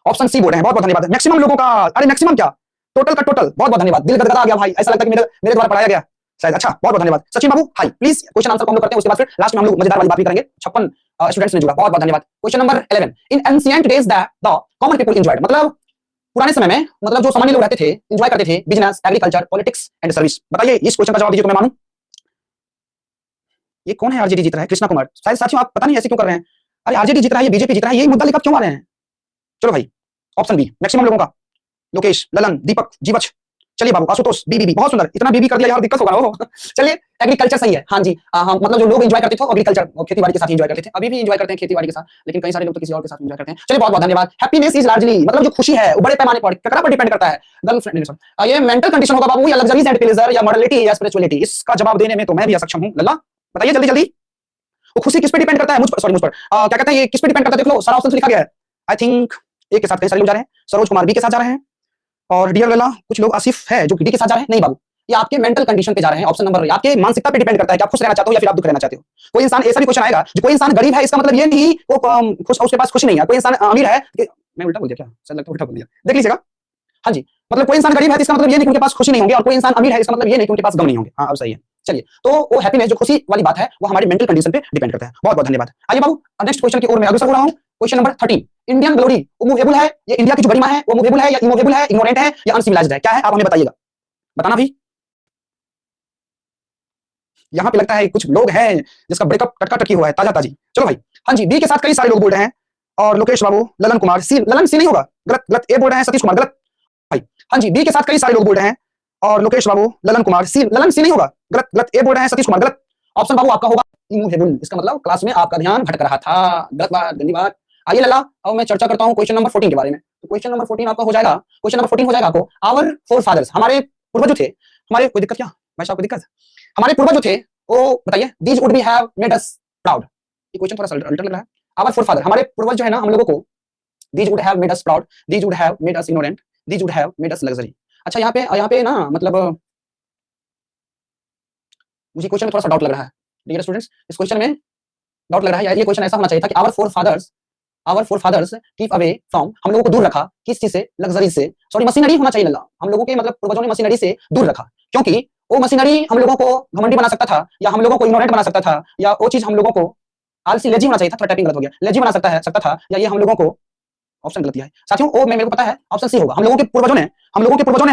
Option C बोल रहे हैं, बहुत बहुत धन्यवाद। मैक्सिमम लोगों का, अरे मैक्सिमम क्या, टोटल का टोटल, बहुत बहुत धन्यवाद। दिल गदगदा आ गया भाई, ऐसा लगता है कि मेरे द्वारा पढ़ाया गया शायद। अच्छा, बहुत बहुत धन्यवाद। सचिन बाबू हाई, प्लीज क्वेश्चन आंसर को हम लोग करते हैं, उसके बाद फिर लास्ट में हम लोग मजेदार वाली बात भी करेंगे। 56 स्टूडेंट्स ने जुड़ा, बहुत बहुत धन्यवाद। Question number 11, in ancient days the common people enjoyed, मतलब पुराने समय में, मतलब जो सामान्य लोग रहते थे, एंजॉय करते थे business, agriculture, politics and service. बताइए इस क्वेश्चन का जवाब दीजिए तो मैं मानूं। ये कौन है आरजेडी जीत रहा है? कृष्णा कुमार। शायद साथियों आप पता नहीं ऐसे क्यों कर रहे हैं। अरे आरजेडी जीत रहा है, ये बीजेपी जीत रहा है, यही मुद्दा लेकर क्यों आ रहे हैं? चलो भाई, ऑप्शन बी मैक्सिमम लोगों का। लोकेश, ललन, दीपक, जीवच, चलिए बाबू, आशुतोष, बीबी, बहुत सुंदर, इतना बीबी कर दिया यार, दिक्कत होगा ना। चलिए एग्रीकल्चर सही है, हाँ जी। हाँ, मतलब जो लोग एंजॉय करते थे एग्रीकल्चर, खेती-बाड़ी के साथ एंजॉय करते थे, अभी भी एंजॉय करते हैं खेती-बाड़ी के साथ, लेकिन कई सारे लोग तो किसी और के साथ एंजॉय करते हैं। चलिए बहुत बहुत धन्यवाद। हैप्पीनेस इज लार्जली, मतलब जो खुशी है वो बड़े पैमाने पर केकरा पर डिपेंड करता है? गर्लफ्रेंड, ये मेंटल कंडीशन होगा बाबू, या लग्जरीज एंड प्लेजर, या मॉडलिटी या स्पिरिचुअलिटी? इसका जवाब देने में तो मैं भी असक्षम हूं। लल्ला बताइए जल्दी जल्दी, वो खुशी किस पे डिपेंड करता है? मुझ पर, सॉरी मुझ पर, क्या कहते हैं, ये किस पे डिपेंड करता है? देख लो सारा ऑप्शन लिखा गया है। आई थिंक एक के साथ कई सारे लोग जा रहे हैं। सरोज कुमार बी के साथ जा रहे हैं, और डियर लला कुछ लोग आसिफ है जो डी के साथ जा रहे हैं। नहीं बाबू, ये आपके मेंटल कंडीशन पे जा रहे हैं। ऑप्शन नंबर, आपके मानसिकता पे डिपेंड करता है कि आप खुश रहना चाहते हो या फिर आप दुख रहना चाहते हो। कोई इंसान, ऐसा भी क्वेश्चन आएगा जो कोई इंसान गरीब है, इसका मतलब ये नहीं वो खुश, उसके पास खुशी नहीं है। कोई इंसान अमीर है, मैं उल्टा बोल दिया क्या? शायद लगता है उल्टा बोल दिया, देख लीजिएगा। हाँ जी, मतलब कोई इंसान गरीब है इसका मतलब ये नहीं कि उनके पास खुशी नहीं होंगे, और कोई इंसान अमीर है इसका मतलब ये नहीं कि उनके पास गम नहीं होंगे। हाँ अब सही है। चलिए, तो वो हैप्पीनेस, जो खुशी वाली बात है, वो हमारी मेंटल कंडीशन पे डिपेंड करता है। बहुत बहुत धन्यवाद। आइए बाबू नेक्स्ट क्वेश्चन की ओर मैं अग्रसर हो रहा हूं। क्वेश्चन नंबर 13, इंडियन ग्लोरी वो मूवेबल है, ये इंडिया की जो गरिमा है वो मूवेबल है या इमूवेबल है, इग्नोरेंट है या अनसिविलाइज्ड है? क्या है आप हमें बताइएगा, बताना भी। यहाँ पे लगता है कुछ लोग हैं जिसका ब्रेकअप टटका टटकी हुआ है, ताजा ताजी। चलो भाई, हाँ जी, बी के साथ कई सारे लोग बोल रहे हैं, और लोकेश बाबू, ललन कुमार, सी, ललन सी नहीं होगा, गलत गलत, ए बोल रहे हैं सतीश कुमार, गलत भाई। हाँ जी, बी के साथ कई सारे लोग बोल रहे हैं, और लोकेश बाबू, ललन कुमार, सी, ललन सी नहीं होगा, गलत गलत, ए बोल रहे हैं सतीश कुमार, गलत। ऑप्शन बाबू आपका होगा इमूवेबल, इसका मतलब क्लास में आपका ध्यान भटक रहा था, गलत बात, गंदी बात। आइए लला, अब मैं चर्चा करता हूँ क्वेश्चन नंबर 14 के बारे में। तो क्वेश्चन नंबर 14 आपका हो जाएगा, क्वेश्चन नंबर 14 हो जाएगा आपको, आवर फोर फादर्स, हमारे पूर्वज जो थे, हमारे, कोई दिक्कत क्या भाई साहब, कोई दिक्कत? हमारे पूर्वज जो थे वो बताइए, these would be have made us proud. ये क्वेश्चन थोड़ा सा अल्टर लग रहा है। आवर फोर फादर, हमारे पूर्वज जो है ना, हम लोगों को, these would have made us proud, these would have made us ignorant, these would have made us luxury. अच्छा, यहाँ पे ना, मतलब मुझे क्वेश्चन में थोड़ा सा डाउट लग रहा है डियर स्टूडेंट्स, इस क्वेश्चन में डाउट लग रहा है। ये क्वेश्चन ऐसा होना चाहिए था कि our four fathers keep away from, हम लोगों को दूर रखा किस चीज से? लग्जरी से, सॉरी मशीनरी होना चाहिए लल्ला, हम लोगों के मतलब पूर्वजों ने मशीनरी से दूर रखा, क्योंकि वो मशीनरी हम लोगों को घमंडी बना सकता था, या हम लोगों को इग्नोरेंट बना सकता था, या वो चीज हम लोगों को आलसी, लेजी होना चाहिए था, थोड़ा टाइपिंग गलत हो गया, लेजी बना सकता था, या ये हम लोगों को, ऑप्शन गलत दिया है साथियों, वो मेरे को पता है, ऑप्शन सी होगा, हम लोगों के पूर्वजों ने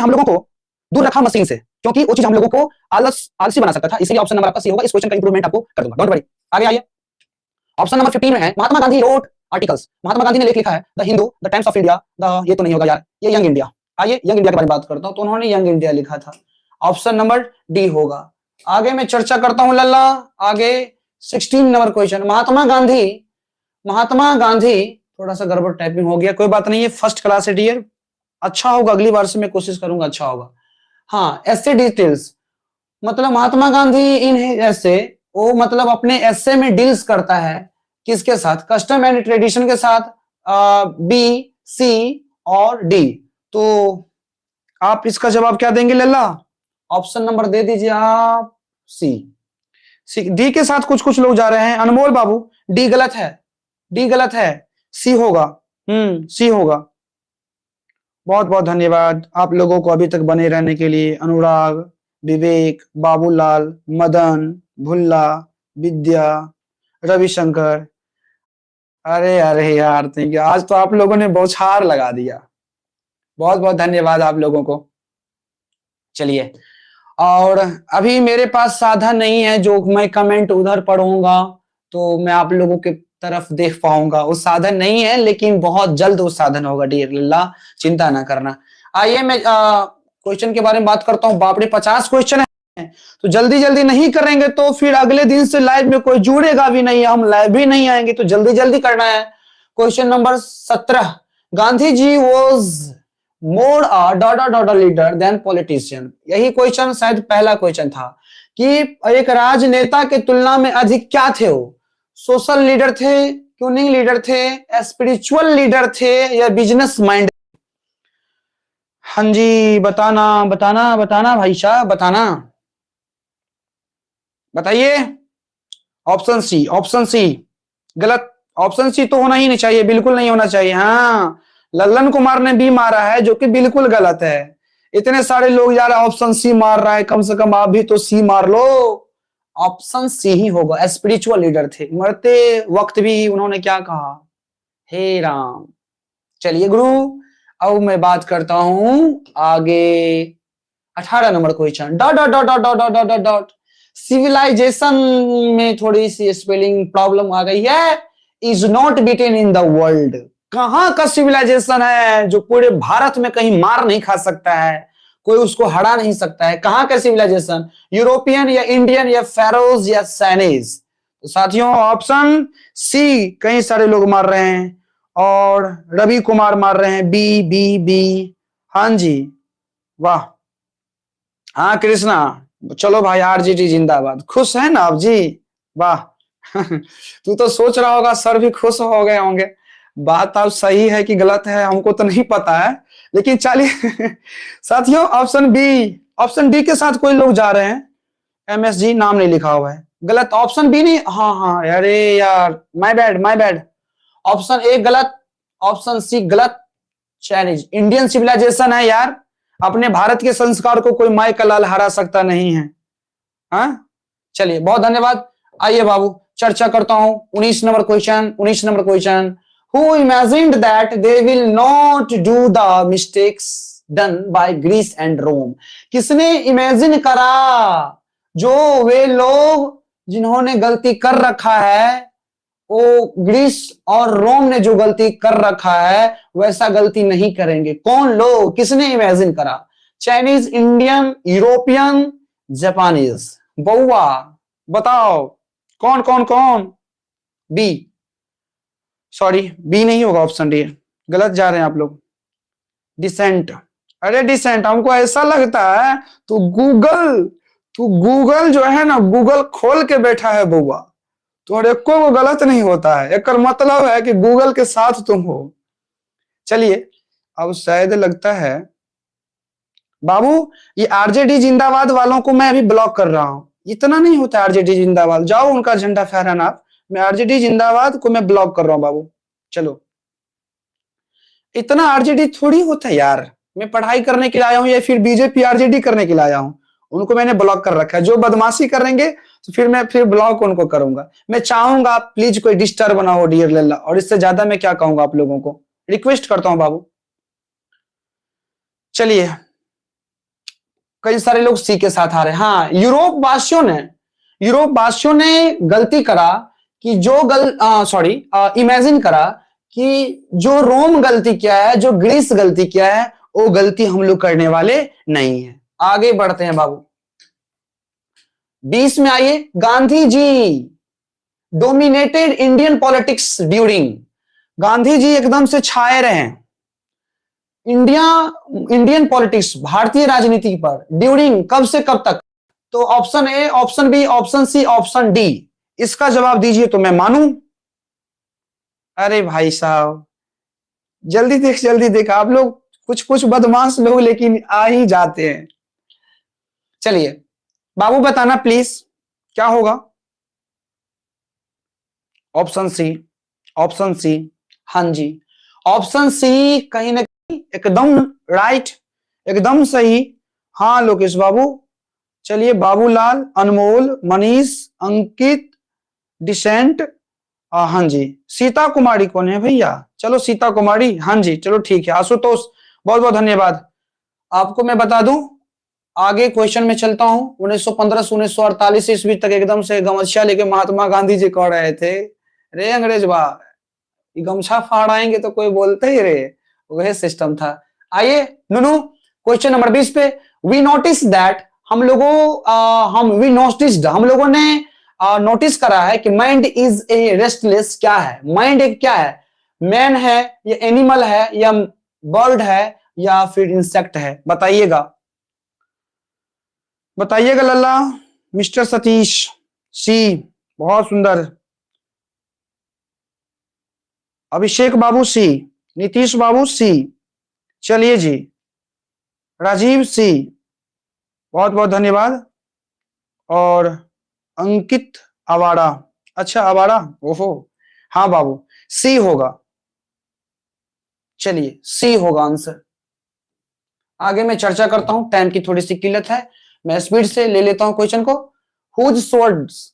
हम लोगों को दूर रखा मशीन से, क्योंकि वो चीज हम लोगों को आलसी बना सकता था, इसलिए ऑप्शन नंबर आपका सी होगा। इस क्वेश्चन का इंप्रूवमेंट आपको कर दूंगा, डोंट वरी। आगे आइए, ऑप्शन नंबर 15 में है, महात्मा गांधी रोट आर्टिकल्स, महात्मा गांधी ने लेख लिखा है, the Hindu, the times of India, the, ये तो नहीं होगा यार, ये यंग इंडिया। आइए यंग इंडिया के बारे में बात करता हूं, तो उन्होंने यंग इंडिया लिखा था, ऑप्शन नंबर डी होगा। आगे मैं चर्चा करता हूं लल्ला, आगे 16 नंबर क्वेश्चन, महात्मा गांधी, थोड़ा सा गड़बड़ टाइपिंग हो गया, कोई बात नहीं, है फर्स्ट क्लास है डियर, अच्छा होगा, अगली बार से मैं कोशिश करूंगा अच्छा होगा। हाँ, एसे डिटेल्स, मतलब महात्मा गांधी इन एसे, वो मतलब अपने एसे में डील्स करता है किसके साथ? कस्टम एंड ट्रेडिशन के साथ, बी, सी और डी। तो आप इसका जवाब क्या देंगे लल्ला? ऑप्शन नंबर दे दीजिए आप, सी। डी के साथ कुछ कुछ लोग जा रहे हैं, अनमोल बाबू डी गलत है, डी गलत है, सी होगा, सी होगा। बहुत बहुत धन्यवाद आप लोगों को अभी तक बने रहने के लिए, अनुराग, विवेक, बाबूलाल, मदन, भुल्ला, विद्या, रविशंकर। अरे अरे यार, थैंक यू, आज तो आप लोगों ने बौछार लगा दिया, बहुत बहुत धन्यवाद आप लोगों को। चलिए, और अभी मेरे पास साधन नहीं है जो मैं कमेंट उधर पढ़ूंगा तो मैं आप लोगों के तरफ देख पाऊंगा, उस साधन नहीं है, लेकिन बहुत जल्द उस साधन होगा डियर लल्ला, चिंता ना करना। आइए मैं क्वेश्चन के बारे में बात करता हूँ। बाप रे 50 क्वेश्चन है, तो जल्दी जल्दी नहीं करेंगे तो फिर अगले दिन से लाइव में कोई जुड़ेगा भी नहीं, हम लाइव भी नहीं आएंगे, तो जल्दी जल्दी करना है। Question number 17, Gandhi ji was more a dot dot leader than politician. यही क्वेश्चन शायद पहला क्वेश्चन था कि एक राजनेता के तुलना में अधिक क्या थे वो? सोशल लीडर थे, क्यूनिंग लीडर थे, स्पिरिचुअल लीडर थे, या बिजनेस माइंड? हाँ जी, बताना बताना बताना भाई साहब, बताना, बताइए। ऑप्शन सी, ऑप्शन सी गलत, ऑप्शन सी तो होना ही नहीं चाहिए, बिल्कुल नहीं होना चाहिए। हाँ, लल्लन कुमार ने बी मारा है, जो कि बिल्कुल गलत है। इतने सारे लोग यार ऑप्शन सी मार रहा है, कम से कम आप भी तो सी मार लो। ऑप्शन सी ही होगा। स्पिरिचुअल लीडर थे, मरते वक्त भी उन्होंने क्या कहा, हे राम। चलिए गुरु, अब मैं बात करता हूं आगे। 18 number question, dot dot dot dot dot dot dot dot. Civilization में थोड़ी सी स्पेलिंग प्रॉब्लम आ गई है। Is not beaten in the world. कहां का सिविलाइजेशन है जो पूरे भारत में कहीं मार नहीं खा सकता है, कोई उसको हरा नहीं सकता है? कहां का सिविलाइजेशन? यूरोपियन या इंडियन या फेरोज या चाइनीज? तो साथियों ऑप्शन सी कई सारे लोग मार रहे हैं, और रवि कुमार मार रहे हैं बी बी बी। हाँ जी, वाह। हाँ कृष्णा, चलो भाई, आरजेडी जिंदाबाद। खुश है ना आप जी? वाह। तू तो सोच रहा होगा सर भी खुश हो गए होंगे। बात आप सही है कि गलत है हमको तो नहीं पता है, लेकिन चलिए। साथियों ऑप्शन बी, ऑप्शन डी के साथ कोई लोग जा रहे हैं। एमएसजी नाम नहीं लिखा हुआ है, गलत। ऑप्शन बी नहीं, हाँ हाँ, अरे यार, my bad my bad. Option A गलत, ऑप्शन सी गलत। चाइनीज, इंडियन सिविलाइजेशन है यार। अपने भारत के संस्कार को कोई माय का लाल हरा सकता नहीं है। हाँ, चलिए बहुत धन्यवाद। आइए बाबू, चर्चा करता हूं 19 number question. 19 number question, who imagined that they will not do the mistakes done by Greece and Rome? किसने इमेजिन करा, जो वे लोग जिन्होंने गलती कर रखा है, वो ग्रीस और रोम ने जो गलती कर रखा है वैसा गलती नहीं करेंगे? कौन लोग, किसने इमेजिन करा? Chinese, Indian, European, Japanese? बउआ बताओ, कौन कौन कौन? बी, सॉरी बी नहीं होगा, ऑप्शन डी। गलत जा रहे हैं आप लोग। डिसेंट, अरे डिसेंट हमको ऐसा लगता है तू गूगल जो है ना, गूगल खोल के बैठा है बउआ। तो हर एक को गलत नहीं होता है, एक मतलब है कि गूगल के साथ तुम हो। चलिए, अब शायद लगता है बाबू, ये आरजेडी जिंदाबाद वालों को मैं अभी ब्लॉक कर रहा हूं। इतना नहीं होता आरजेडी जिंदाबाद, जाओ उनका झंडा फहराना आप। मैं आरजेडी जिंदाबाद को मैं ब्लॉक कर रहा हूं बाबू। चलो, इतना आरजेडी थोड़ी होता है यार। मैं पढ़ाई करने के लिए आया हूं या फिर बीजेपी आरजेडी करने के लिए आया हूं? उनको मैंने ब्लॉक कर रखा है। जो बदमाशी करेंगे तो फिर मैं ब्लॉक उनको करूंगा। मैं चाहूंगा प्लीज कोई डिस्टर्ब ना हो डियर लल्ला, और इससे ज्यादा मैं क्या कहूंगा आप लोगों को, रिक्वेस्ट करता हूं बाबू। चलिए, कई सारे लोग सी के साथ आ रहे हैं। हाँ, यूरोप वासियों ने गलती करा कि सॉरी, इमेजिन करा कि जो रोम गलती किया है, जो ग्रीस गलती किया है, वो गलती हम लोग करने वाले नहीं है। आगे बढ़ते हैं बाबू, 20 में आइए। Gandhi ji dominated Indian politics during. Gandhi ji एकदम से छाए रहे हैं इंडियन पॉलिटिक्स, भारतीय राजनीति पर। ड्यूरिंग कब से कब तक? तो option A, option B, option C, option D, इसका जवाब दीजिए तो मैं मानूं। अरे भाई साहब, जल्दी देख आप लोग, कुछ कुछ बदमाश लोग लेकिन आ ही जाते हैं। चलिए बाबू बताना प्लीज, क्या होगा? ऑप्शन सी, ऑप्शन सी, हाँ जी, ऑप्शन सी कहीं ना कहीं एकदम राइट, एकदम सही। हाँ लोकेश बाबू, चलिए बाबूलाल, अनमोल, मनीष, अंकित, डिसेंट, हाँ जी, सीता कुमारी कौन है भैया? चलो सीता कुमारी, हाँ जी चलो ठीक है। आशुतोष, बहुत बहुत धन्यवाद। आपको मैं बता दूं, आगे क्वेश्चन में चलता हूं। 1915 से 1948 ईस्वी तक एकदम से गमछा लेके महात्मा गांधी जी कह रहे थे, रे अंग्रेज बा, गमछा फाड़ाएंगे तो कोई बोलते ही रे, वह सिस्टम था। आइए नुनू, क्वेश्चन नंबर 20 पे। वी नोटिस दैट, हम लोगों ने नोटिस करा है कि माइंड इज ए रेस्टलेस। क्या है माइंड? एक क्या है? मैन है या एनिमल है या बर्ड है या फिर इंसेक्ट है? बताइएगा, बताइएगा लल्ला। मिस्टर सतीश, सी, बहुत सुंदर। अभिषेक बाबू सी, नीतीश बाबू सी, चलिए जी, राजीव सी, बहुत बहुत धन्यवाद। और अंकित अवाड़ा, अच्छा अवाड़ा, ओहो, हाँ बाबू सी होगा। चलिए सी होगा आंसर। आगे मैं चर्चा करता हूं, टाइम की थोड़ी सी किल्लत है, मैं स्पीड से ले लेता हूं क्वेश्चन को। हुज स्वर्ड्स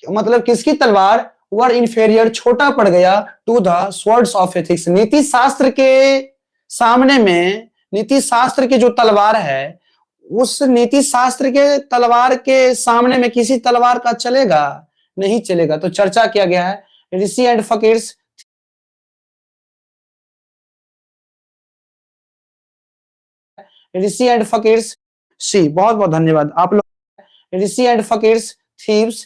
मतलब किसकी तलवार वर इंफेरियर शार्टर पड़ गया to the swords of ethics. नीति शास्त्र के सामने में, नीति शास्त्र की जो तलवार है, उस नीति शास्त्र के तलवार के सामने में किसी तलवार का चलेगा? नहीं चलेगा। तो चर्चा किया गया है ऋषि एंड फकीर्स सी। बहुत बहुत धन्यवाद आप लोग। ऋषि एंड फकीर्स थीव्स।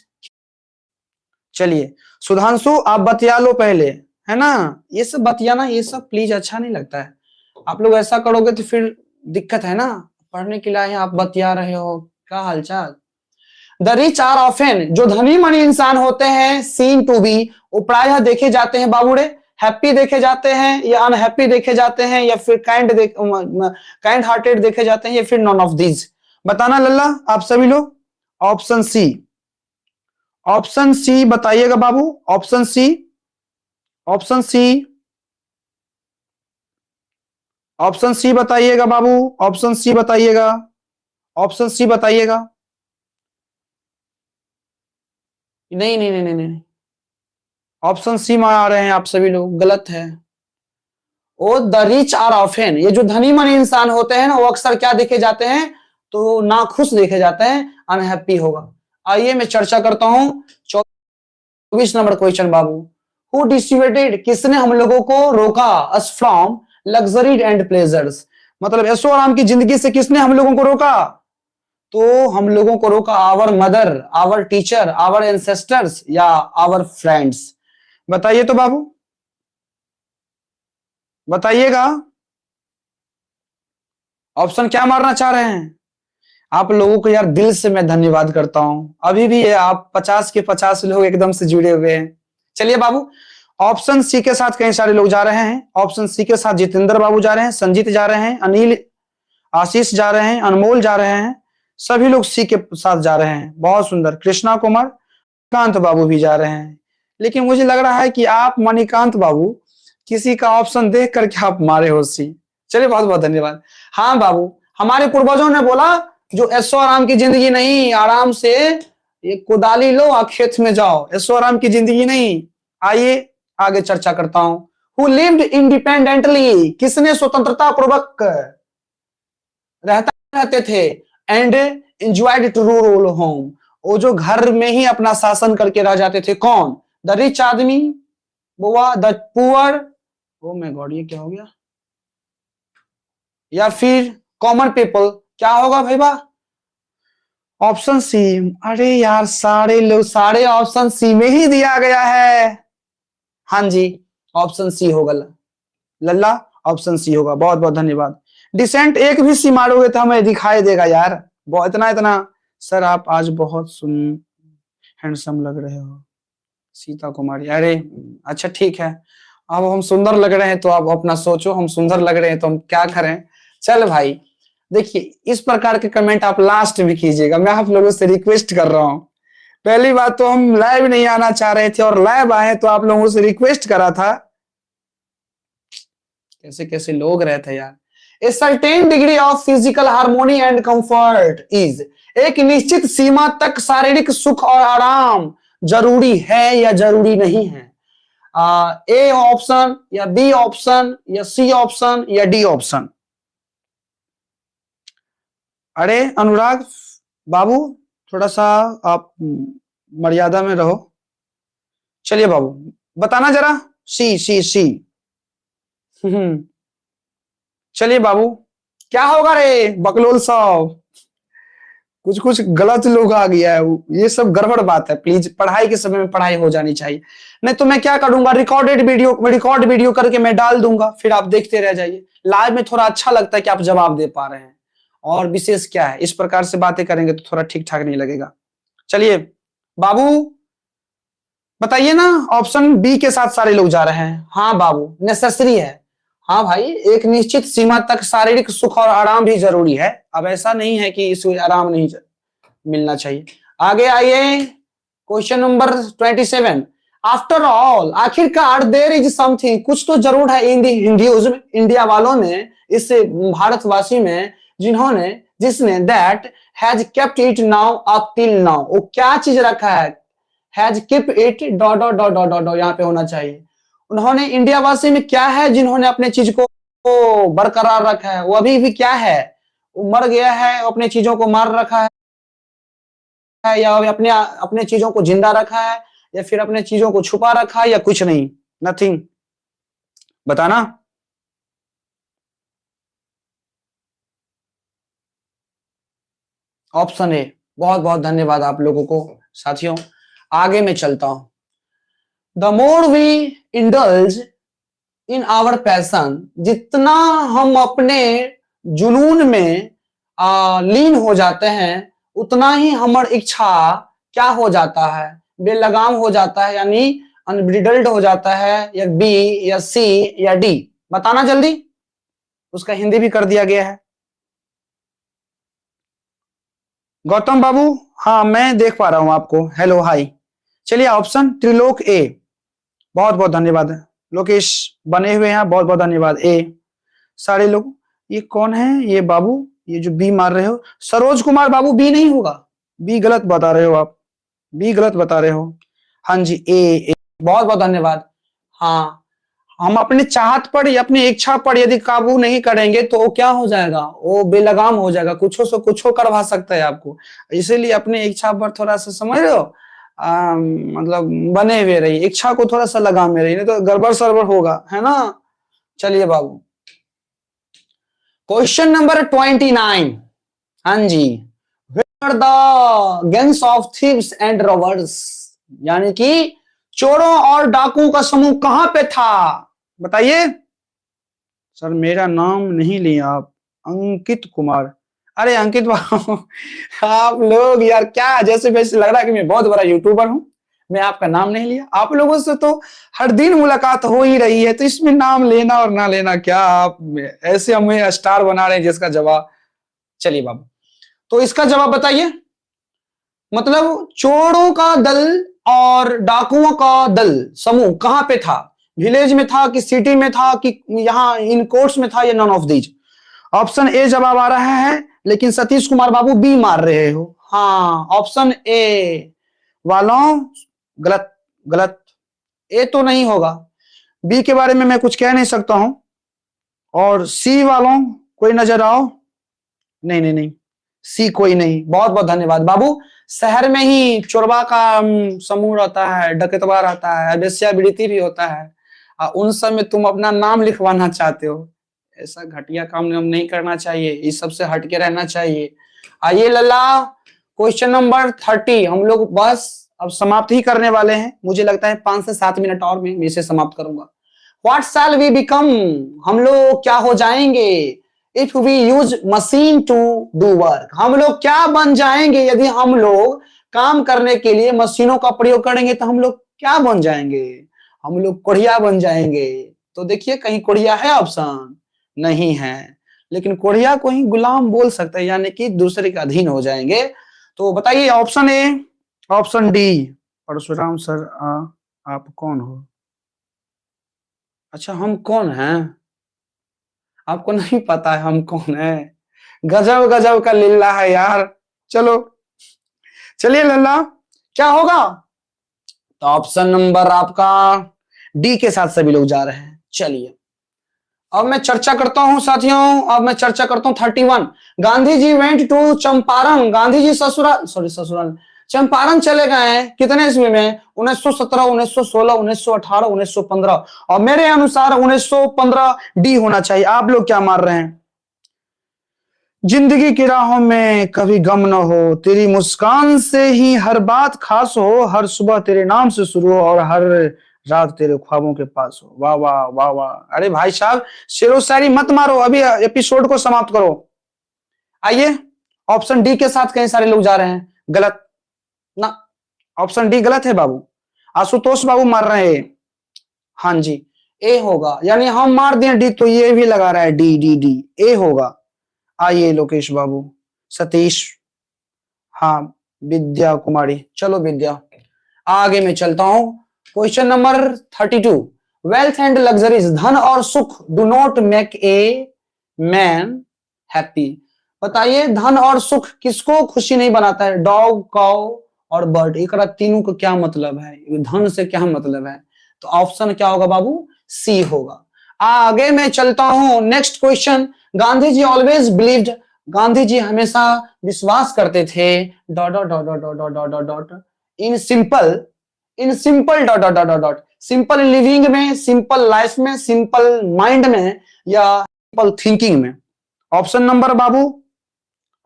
चलिए सुधांशु आप बतिया लो पहले, है ना? ये सब बतियाना, ये सब प्लीज अच्छा नहीं लगता है। आप लोग ऐसा करोगे तो फिर दिक्कत है ना। पढ़ने के लिए आप बतिया रहे हो, क्या हालचाल? द रिच आर ऑफेन, जो धनी मनी इंसान होते हैं, सीन टू बी, वो प्रायः देखे जाते हैं बाबूड़े, हैप्पी देखे जाते हैं या अनहैप्पी देखे जाते हैं या फिर काइंड हार्टेड देखे जाते हैं या फिर नॉन ऑफ दीज। बताना लल्ला आप सभी लोग। ऑप्शन सी, ऑप्शन सी बताइएगा बाबू। Option C, option C, option C बताइएगा बाबू। ऑप्शन सी बताइएगा, ऑप्शन सी बताइएगा। नहीं नहीं नहीं नहीं नहीं, ऑप्शन सी में आ रहे हैं आप सभी लोग, गलत है। ओ द रिच आर ऑफेन, ये जो धनी मनी इंसान होते हैं ना, वो अक्सर क्या देखे जाते हैं? तो नाखुश देखे जाते हैं, अनहैप्पी होगा। आइए मैं चर्चा करता हूं 24 number question Babu. Who distributed, किसने हम लोगों को रोका us from luxury and pleasures, मतलब ऐशो आराम की जिंदगी से किसने हम लोगों को रोका? तो हम लोगों को रोका our mother, our teacher, our ancestors या आवर फ्रेंड्स। बताइए तो बाबू, बताइएगा। ऑप्शन क्या मारना चाह रहे हैं? आप लोगों को यार दिल से मैं धन्यवाद करता हूं, अभी भी आप 50 के 50 लोग एकदम से जुड़े हुए हैं। चलिए बाबू, ऑप्शन सी के साथ कई सारे लोग जा रहे हैं। ऑप्शन सी के साथ जितेंद्र बाबू जा रहे हैं, संजीत जा रहे हैं, अनिल, आशीष जा रहे हैं, अनमोल जा रहे हैं, सभी लोग सी के साथ जा रहे हैं। बहुत सुंदर। कृष्णा कुमार, कांत बाबू भी जा रहे हैं। लेकिन मुझे लग रहा है कि आप मणिकांत बाबू किसी का ऑप्शन देख करके आप मारे हो सी। चलिए बहुत बहुत धन्यवाद। हाँ बाबू, हमारे पूर्वजों ने बोला जो ऐशो आराम की जिंदगी नहीं, आराम से एक कुदाली लो और खेत में जाओ, ऐशो आराम की जिंदगी नहीं। आइए आगे चर्चा करता हूं। हु लिव्ड इंडिपेंडेंटली, किसने स्वतंत्रता पूर्वक रहते थे, and enjoyed to rule home, वो जो घर में ही अपना शासन करके रह जाते थे। कौन? द रिच आदमी, बुआ, the poor, oh my God ये क्या हो गया, या फिर कॉमन पीपल। क्या होगा भैया? Option C. अरे यार सारे लोग, सारे ऑप्शन सी में ही दिया गया है। हाँ जी, ऑप्शन सी होगा लल्ला, ऑप्शन सी होगा। बहुत बहुत धन्यवाद। डिसेंट एक भी सी मारोगे तो हमें दिखाई देगा यार। बहुत इतना इतना। सर आप आज बहुत हैंडसम लग रहे हो। सीता कुमारी, अरे अच्छा ठीक है, अब हम सुंदर लग रहे हैं तो आप अपना सोचो, हम सुंदर लग रहे हैं तो हम क्या करें। चल भाई देखिए, इस प्रकार के कमेंट आप लास्ट में कीजिएगा, मैं आप लोगों से रिक्वेस्ट कर रहा हूं। पहली बात तो हम लाइव नहीं आना चाह रहे थे और लाइव आए तो आप लोगों से रिक्वेस्ट करा था। कैसे कैसे लोग रहते यार। A certain degree of physical harmony and comfort is, एक निश्चित सीमा तक शारीरिक सुख और आराम जरूरी है या जरूरी नहीं है? ए ऑप्शन या बी ऑप्शन या सी ऑप्शन या डी ऑप्शन? अरे अनुराग बाबू थोड़ा सा आप मर्यादा में रहो। चलिए बाबू बताना जरा। सी सी सी। चलिए बाबू, क्या होगा रे बकलोल साहब? कुछ कुछ गलत लोग आ गया है, ये सब गड़बड़ बात है। प्लीज पढ़ाई के समय में पढ़ाई हो जानी चाहिए, नहीं तो मैं क्या करूंगा, रिकॉर्ड वीडियो करके मैं डाल दूंगा, फिर आप देखते रह जाइए। लाइव में थोड़ा अच्छा लगता है कि आप जवाब दे पा रहे हैं, और विशेष क्या है, इस प्रकार से बातें करेंगे तो थोड़ा ठीक ठाक नहीं लगेगा। चलिए बाबू बताइए ना, ऑप्शन बी के साथ सारे लोग जा रहे हैं। हाँ बाबू नेसेसरी है। हाँ भाई, एक निश्चित सीमा तक शारीरिक सुख और आराम भी जरूरी है। अब ऐसा नहीं है कि इसे आराम नहीं मिलना चाहिए। आगे आइए, क्वेश्चन नंबर 27। आफ्टर ऑल, आखिरकार देर इज समथिंग, कुछ तो जरूर है इन दी हिंदूइज्म, इंडिया वालों में, इस भारतवासी में, जिसने that has kept it now up till now, वो क्या चीज रखा है, has keep it dot dot dot dot dot, यहाँ पे होना चाहिए। उन्होंने, इंडिया वासी में क्या है जिन्होंने अपने चीज को बरकरार रखा है, वो अभी भी क्या है, वो मर गया है, अपने चीजों को मार रखा है, या अपने अपने चीजों को जिंदा रखा है, या फिर अपने चीजों को छुपा रखा है, या कुछ नहीं, नथिंग, बताना। Option A. बहुत बहुत धन्यवाद आप लोगों को साथियों। आगे मैं चलता हूं। The more we indulge in our passion, जितना हम अपने जुनून में लीन हो जाते हैं, उतना ही हमार इच्छा क्या हो जाता है, बेलगाम हो जाता है, यानी अनब्रिडल्ड हो जाता है, या बी या सी या डी, बताना जल्दी। उसका हिंदी भी कर दिया गया है। गौतम बाबू, हाँ मैं देख पा रहा हूं आपको, हेलो हाय। चलिए ऑप्शन त्रिलोक ए, बहुत बहुत धन्यवाद लोकेश, बने हुए हैं, बहुत बहुत धन्यवाद। ए सारे लोग, ये कौन है ये बाबू, ये जो बी मार रहे हो, सरोज कुमार बाबू, बी नहीं होगा, बी गलत बता रहे हो आप, बी गलत बता रहे हो। हाँ जी ए, बहुत बहुत धन्यवाद। हाँ, हम अपने चाहत पर या अपनी इच्छा पर यदि काबू नहीं करेंगे तो वो क्या हो जाएगा, वो बेलगाम हो जाएगा, कुछो से कुछो करवा सकता है आपको, इसीलिए अपनी इच्छा पर थोड़ा सा, समझ रहे हो, मतलब बने हुए रहिए, इच्छा को थोड़ा सा लगाम में रहिए, नहीं तो गड़बड़ सरबड़ होगा, है ना। चलिए बाबू, क्वेश्चन नंबर 29। हाँ जी, where the gangs of thieves and robbers, यानी कि चोरों और डाकुओं का समूह कहां पे था, बताइए। सर मेरा नाम नहीं लिया आप, अंकित कुमार। अरे अंकित बाबू, आप लोग यार क्या, जैसे वैसे लग रहा है कि मैं बहुत बड़ा यूट्यूबर हूं, मैं आपका नाम नहीं लिया, आप लोगों से तो हर दिन मुलाकात हो ही रही है, तो इसमें नाम लेना और ना लेना क्या, आप ऐसे हमें स्टार बना रहे हैं जिसका जवाब। चलिए बाबू, तो इसका जवाब बताइए। मतलब चोरों का दल और डाकुओं का दल समूह कहां पे था, विलेज में था कि सिटी में था कि यहाँ इन कोर्ट्स में था, या none of these. Option A जवाब आ रहा है, लेकिन सतीश कुमार बाबू बी मार रहे हो। हाँ, ऑप्शन ए वालों, गलत गलत, ए तो नहीं होगा, बी के बारे में मैं कुछ कह नहीं सकता हूं। और सी वालों कोई नजर आओ, नहीं नहीं नहीं, सी कोई नहीं। बहुत बहुत धन्यवाद बाबू। शहर में ही चोरबा का समूह रहता है, डकैतवा रहता है, वेश्यावृत्ति भी होता है, उन सब में तुम अपना नाम लिखवाना चाहते हो, ऐसा घटिया काम नहीं करना चाहिए, इस सब से हटके रहना चाहिए। आइए लल्ला, क्वेश्चन नंबर 30, हम लोग बस अब समाप्त ही करने वाले हैं, मुझे लगता है 5 से 7 मिनट और में इसे समाप्त करूंगा। व्हाट शैल वी बिकम, हम लोग क्या हो जाएंगे, if we use machine to do work, हम लोग क्या बन जाएंगे यदि हम लोग काम करने के लिए मशीनों का प्रयोग करेंगे, तो हम लोग क्या बन जाएंगे, हम लोग कोढ़िया बन जाएंगे। तो देखिए कहीं कोढ़िया है ऑप्शन, नहीं है, लेकिन कोढ़िया को ही गुलाम बोल सकते हैं, यानी कि दूसरे के अधीन हो जाएंगे। तो बताइए option A, option D. Parshuram sir आप कौन हो, अच्छा हम कौन हैं, आपको नहीं पता है हम कौन है, गजब गजब का लीला है यार। चलो चलिए लल्ला, क्या होगा, तो ऑप्शन नंबर आपका डी के साथ सभी लोग जा रहे हैं। चलिए अब मैं चर्चा करता हूं साथियों, अब मैं चर्चा करता हूं 31। गांधी जी वेंट टू चंपारण, गांधी जी ससुराल चंपारण चले गए हैं, कितने ईस्वी में, 1917, 1916, 1918, 1915, और मेरे अनुसार 1915 डी होना चाहिए। आप लोग क्या मार रहे हैं। जिंदगी की राहों में कभी गम न हो, तेरी मुस्कान से ही हर बात खास हो, हर सुबह तेरे नाम से शुरू हो और हर रात तेरे ख्वाबों के पास हो। वाह वाह वाह वाह, अरे भाई साहब शेरो शायरी मत मारो, अभी एपिसोड को समाप्त करो। आइए ऑप्शन डी के साथ कई सारे लोग जा रहे हैं, गलत ना, ऑप्शन डी गलत है बाबू, आशुतोष बाबू मार रहे हैं। हाँ जी ए होगा, यानी हम मार दिए डी, तो ये भी लगा रहा है डी डी डी, ए होगा। आइए लोकेश बाबू, सतीश, हाँ विद्या कुमारी, चलो विद्या, आगे मैं चलता हूं। Question number 32, wealth and luxuries, धन और सुख do not make a man happy. बताइए धन और सुख किसको खुशी नहीं बनाता है? डॉग, काउ और बर्ड, एक तीनों को क्या मतलब है? धन से क्या मतलब है? तो ऑप्शन क्या होगा बाबू? सी होगा। आगे मैं चलता हूं, next question. Gandhi ji always believed, Gandhi ji हमेशा विश्वास करते थे dot dot dot dot dot dot dot dot in simple dot dot dot dot, simple living में, सिंपल लाइफ में, सिंपल माइंड में, या सिंपल थिंकिंग में। ऑप्शन नंबर बाबू,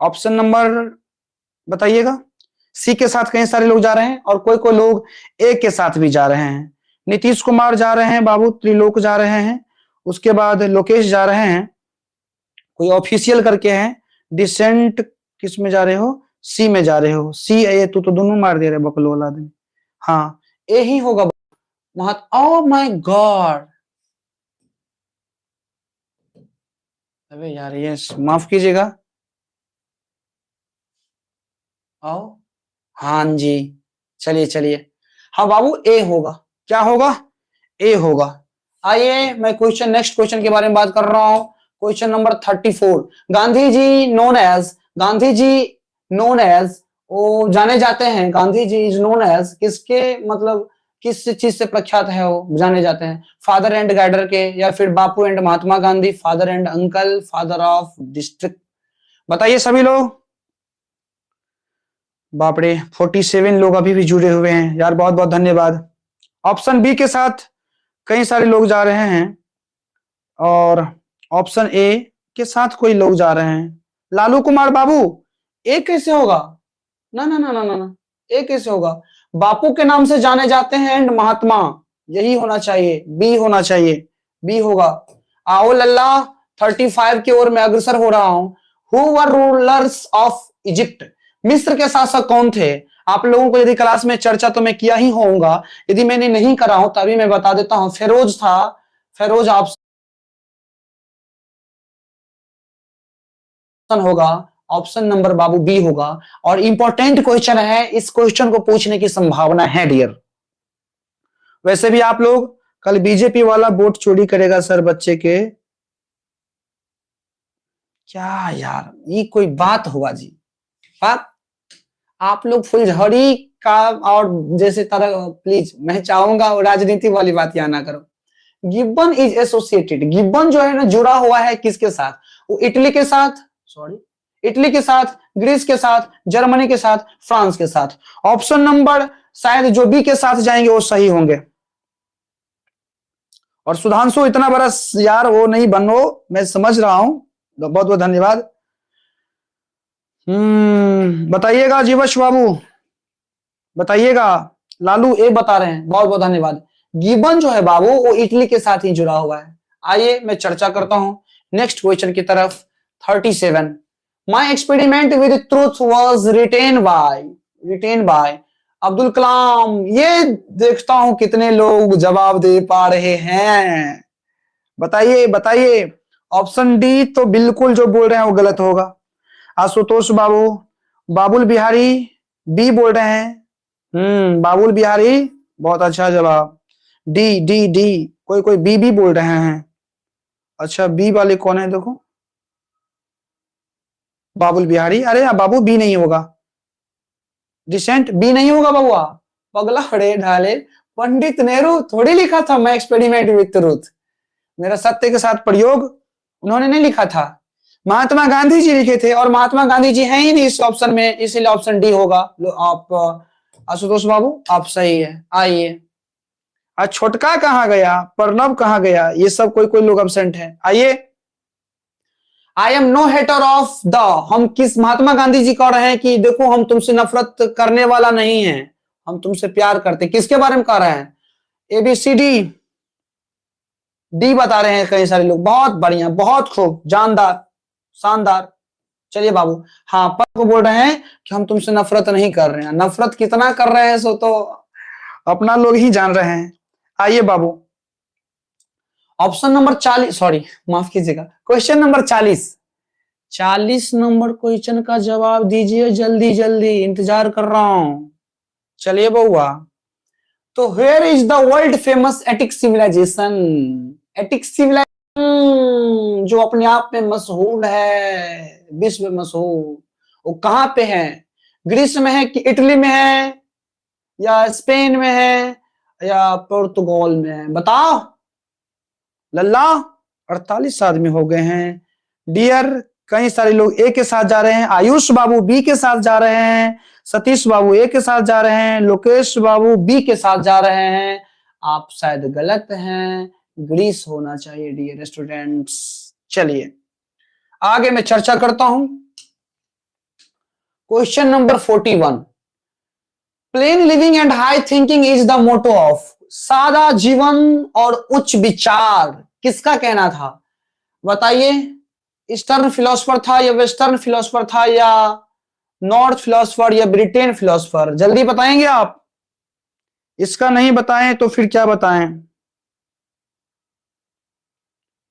ऑप्शन नंबर बताइएगा। सी के साथ कई सारे लोग जा रहे हैं और कोई कोई लोग ए के साथ भी जा रहे हैं। नीतीश कुमार जा रहे हैं बाबू, त्रिलोक जा रहे हैं, उसके बाद लोकेश जा रहे हैं, कोई ऑफिशियल करके हैं, डिसेंट किस में जा रहे हो? सी में जा रहे हो। सी ए, तू तो दोनों मार दे रहे बकलोल आदमी। हाँ ए ही होगा। ओह माय गॉड, अबे यार ये माफ कीजिएगा। आओ, हाँ जी, चलिए चलिए, हाँ बाबू ए होगा। क्या होगा? ए होगा। आइए मैं क्वेश्चन, नेक्स्ट क्वेश्चन के बारे में बात कर रहा हूं। Question number 34, Gandhi ji known as, Gandhi ji known as, वो जाने जाते हैं, Gandhi ji is known as, किसके मतलब किस चीज से प्रख्यात है वो जाने जाते हैं? फादर एंड गाइडर के, या फिर Bapu and Mahatma Gandhi, father and uncle, father of district? बताइए सभी लोग। बाप रे 47 लोग अभी भी जुड़े हुए हैं यार, बहुत बहुत धन्यवाद। ऑप्शन बी के साथ कई सारे लोग जा रहे हैं और ऑप्शन ए के साथ कोई लोग जा रहे हैं। लालू कुमार बाबू, ए कैसे होगा? ना ना ना ना ना ना, ए कैसे होगा? बापू के नाम से जाने जाते हैं एंड महात्मा, यही होना चाहिए, बी होना चाहिए, बी होगा। आओ लल्ला 35 की ओर मैं अग्रसर हो रहा हूं। Who were rulers of Egypt, मिस्र के शासक कौन थे? आप लोगों को यदि क्लास में चर्चा तो मैं किया ही होऊंगा, यदि मैंने नहीं करा हूं तभी मैं बता देता हूं। फेरोज था, फेरोज ऑप्शन होगा, ऑप्शन नंबर बाबू बी होगा। और इंपॉर्टेंट क्वेश्चन है, इस क्वेश्चन को पूछने की संभावना है डियर। वैसे भी आप लोग कल बीजेपी वाला वोट चोरी करेगा सर बच्चे के, क्या यार ये कोई बात हुआ जी? बात आप लोग फुलझड़ी का और जैसे तरह, प्लीज मैं चाहूंगा वो राजनीति वाली बात यहाँ ना करो। गिब्बन इज एसोसिएटेड, गिब्बन जो है ना जुड़ा हुआ है किसके साथ? वो इटली के साथ, सॉरी इटली के साथ, ग्रीस के साथ, जर्मनी के साथ, फ्रांस के साथ। ऑप्शन नंबर शायद जो बी के साथ जाएंगे वो सही होंगे। और सुधांशु इतना बड़ा यार वो नहीं बनो, मैं समझ रहा हूं, बहुत बहुत धन्यवाद। बताइएगा जीवश बाबू, बताइएगा। लालू ए बता रहे हैं, बहुत बहुत धन्यवाद। गिबन जो है बाबू वो इटली के साथ ही जुड़ा हुआ है। आइए मैं चर्चा करता हूं नेक्स्ट क्वेश्चन की तरफ। 37, my experiment with truth was written by Abdul Kalam. ये देखता हूं कितने लोग जवाब दे पा रहे हैं, बताइए बताइए। ऑप्शन डी तो बिल्कुल जो बोल रहे हैं वो गलत होगा। आशुतोष बाबू, बाबुल बिहारी बी बोल रहे हैं। बाबुल बिहारी, बहुत अच्छा जवाब। डी डी डी, कोई कोई बी भी बोल रहे हैं। अच्छा बी वाले कौन है देखो, बाबुल बिहारी। अरे यार बाबू बी नहीं होगा, डिसेंट बी नहीं होगा बाबुआ, पगला खड़े ढाले। पंडित नेहरू थोड़ी लिखा था मैं एक्सपेरिमेंट विथ ट्रूथ, मेरा सत्य के साथ प्रयोग उन्होंने नहीं लिखा था, महात्मा गांधी जी लिखे थे, और महात्मा गांधी जी हैं ही नहीं इस ऑप्शन में, इसीलिए ऑप्शन डी होगा। आप आशुतोष बाबू आप सही है। आइए, आज छोटका कहाँ गया, प्रणब कहाँ गया, ये सब कोई कोई लोग एब्सेंट है। आइए, I am no hater of the, हम किस महात्मा गांधी जी कह रहे हैं कि देखो हम तुमसे नफरत करने वाला नहीं है, हम तुमसे प्यार करते, किसके बारे में कह रहे हैं? एबीसीडी, डी बता रहे हैं कई सारे लोग। बहुत बढ़िया, बहुत खूब, जानदार, शानदार। चलिए बाबू, हाँ पर को बोल रहे हैं कि हम तुमसे नफरत नहीं कर रहे हैं, नफरत कितना कर रहे हैं सो तो अपना लोग ही जान रहे हैं। आइए बाबू, ऑप्शन नंबर 40, सॉरी माफ कीजिएगा, क्वेश्चन नंबर 40 नंबर क्वेश्चन का जवाब दीजिए जल्दी जल्दी, इंतजार कर रहा हूं। चलिए बउआ, तो where is the world famous Attic civilization? Attic civilization जो अपने आप में मशहूर है, विश्व में मशहूर, वो कहां पे है? ग्रीस में है कि इटली में है या स्पेन में है या पुर्तगाल में है? बताओ लल्ला। 48 आदमी हो गए हैं डियर। कई सारे लोग ए के साथ जा रहे हैं। आयुष बाबू बी के साथ जा रहे हैं, सतीश बाबू ए के साथ जा रहे हैं, लोकेश बाबू बी के साथ जा रहे हैं। आप शायद गलत हैं, ग्रीस होना चाहिए डियर स्टूडेंट्स। चलिए आगे मैं चर्चा करता हूं। Question number 41, plain living and high thinking is the motto of. सादा जीवन और उच्च विचार किसका कहना था? बताइए, ईस्टर्न फिलोसफर था या वेस्टर्न फिलोसफर था या नॉर्थ फिलोसफर या ब्रिटेन फिलोसफर? जल्दी बताएंगे आप। इसका नहीं बताएं तो फिर क्या बताएं?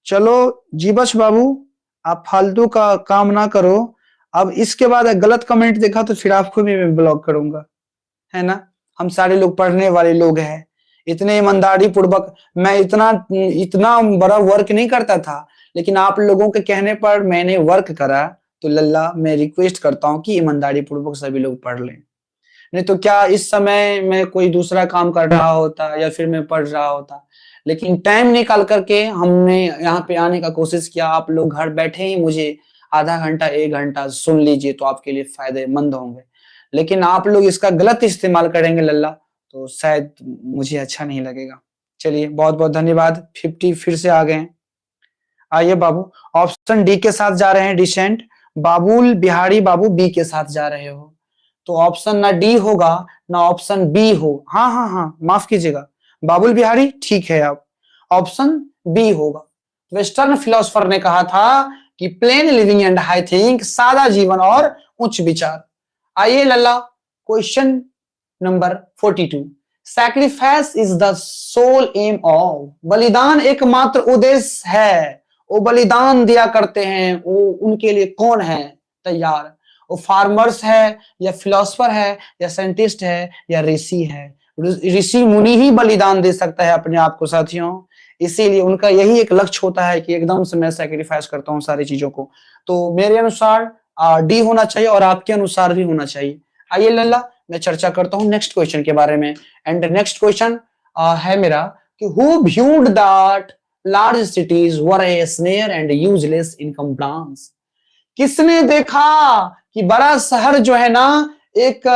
चलो जीबश बाबू, आप फालतू का काम ना करो। अब इसके बाद गलत कमेंट देखा तो फिर आपको भी मैं ब्लॉक करूंगा, है ना। हम सारे लोग पढ़ने वाले लोग हैं। इतने ईमानदारी पूर्वक मैं इतना इतना बड़ा वर्क नहीं करता था, लेकिन आप लोगों के कहने पर मैंने वर्क करा। तो लल्ला मैं रिक्वेस्ट करता हूं कि ईमानदारी पूर्वक सभी लोग पढ़ लें। नहीं तो क्या इस समय मैं कोई दूसरा काम कर रहा होता या फिर मैं पढ़ रहा होता, लेकिन टाइम निकाल करके हमने यहाँ पे आने का कोशिश किया। आप लोग घर बैठे ही मुझे आधा घंटा 1 घंटा सुन लीजिए तो आपके लिए फायदेमंद होंगे। लेकिन आप लोग इसका गलत इस्तेमाल करेंगे लल्ला, तो शायद मुझे अच्छा नहीं लगेगा। चलिए बहुत बहुत धन्यवाद। 50 फिर से आ गए। आइए बाबू, ऑप्शन डी के साथ जा रहे हैं डिसेंट। बाबुल बिहारी बाबू बी के साथ जा रहे हो, तो ऑप्शन ना डी होगा ना ऑप्शन बी हो। हाँ हाँ हाँ, माफ कीजिएगा बाबुल बिहारी, ठीक है। आप ऑप्शन बी होगा। वेस्टर्न फिलोसफर ने कहा था कि plain living and high think, सादा जीवन और उच्च विचार। आइए लल्ला, question number 42, sacrifice is the sole aim of. बलिदान एकमात्र उद्देश्य है। वो बलिदान दिया करते हैं, वो उनके लिए कौन है तैयार? वो फार्मर्स है या फिलोसफर है या साइंटिस्ट है या ऋषि है? ऋषि मुनि ही बलिदान दे सकता है अपने आप को साथियों। इसीलिए उनका यही एक लक्ष्य होता है कि एकदम से मैं सैक्रिफाइस करता हूँ सारी चीजों को। तो मेरे अनुसार डी होना चाहिए और आपके अनुसार भी होना चाहिए। आइए लल्ला, मैं चर्चा करता हूँ नेक्स्ट क्वेश्चन के बारे में। एंड नेक्स्ट क्वेश्चन है मेरा कि who viewed that large cities were A snare and useless income plans. किसने देखा कि बड़ा शहर जो है ना एक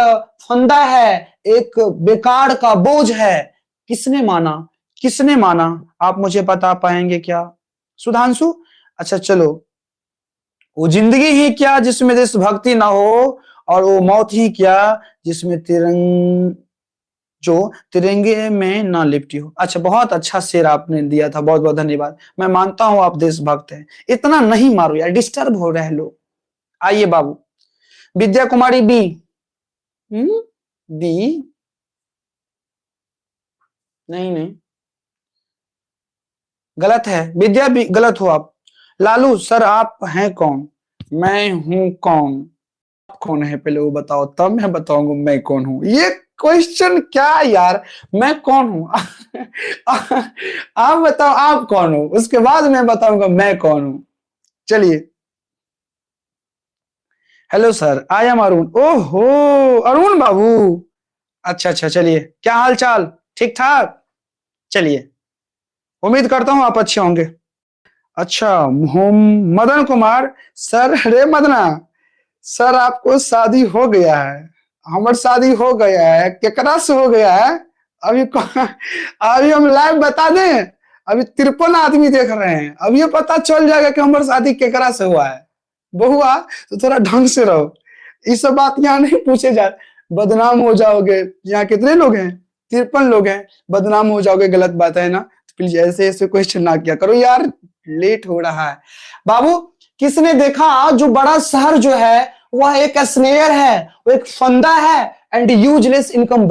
फंदा है, एक बेकार का बोझ है? किसने माना? किसने माना? आप मुझे बता पाएंगे क्या सुधांशु? अच्छा चलो, वो जिंदगी ही क्या जिसमें देशभक्ति ना हो, और वो मौत ही क्या जिसमें तिरंगे में ना लिपटी हो। अच्छा, बहुत अच्छा शेर आपने दिया था, बहुत बहुत धन्यवाद। मैं मानता हूं आप देशभक्त हैं। इतना नहीं मारो यार, डिस्टर्ब हो रहे लोग। आइए बाबू, विद्या कुमारी बी। बी नहीं नहीं, गलत है। विद्या भी गलत हो आप। लालू सर आप हैं कौन? मैं हूं कौन? आप कौन है पहले वो बताओ, तब मैं बताऊंगा मैं कौन हूं। ये क्वेश्चन क्या यार, मैं कौन हूं? आप बताओ आप कौन हो, उसके बाद मैं बताऊंगा मैं कौन हूं। चलिए, hello sir, I am Arun. ओहो अरुण बाबू, अच्छा अच्छा, चलिए क्या हाल चाल? ठीक ठाक। चलिए, उम्मीद करता हूं आप अच्छे होंगे। अच्छा, मदन कुमार सर। अरे मदना सर, आपको शादी हो गया है? हमार शादी हो गया है। केकरा से हो गया है? अभी अभी हम लाइव बता दें, अभी 53 आदमी देख रहे हैं। अब ये पता चल जाएगा कि हमारी शादी केकरा से हुआ है। बहुआ तो थोड़ा ढंग से रहो, ये सब बात यहाँ नहीं पूछे जा, बदनाम हो जाओगे। यहाँ कितने लोग हैं? 53 लोग हैं, बदनाम हो जाओगे, गलत बात है ना। प्लीज ऐसे ऐसे क्वेश्चन ना किया करो यार, लेट हो रहा है। बाबू, किसने देखा जो बड़ा शहर जो है वह एक स्नेयर है, वो एक फंदा है, एंड यूजलेस इनकम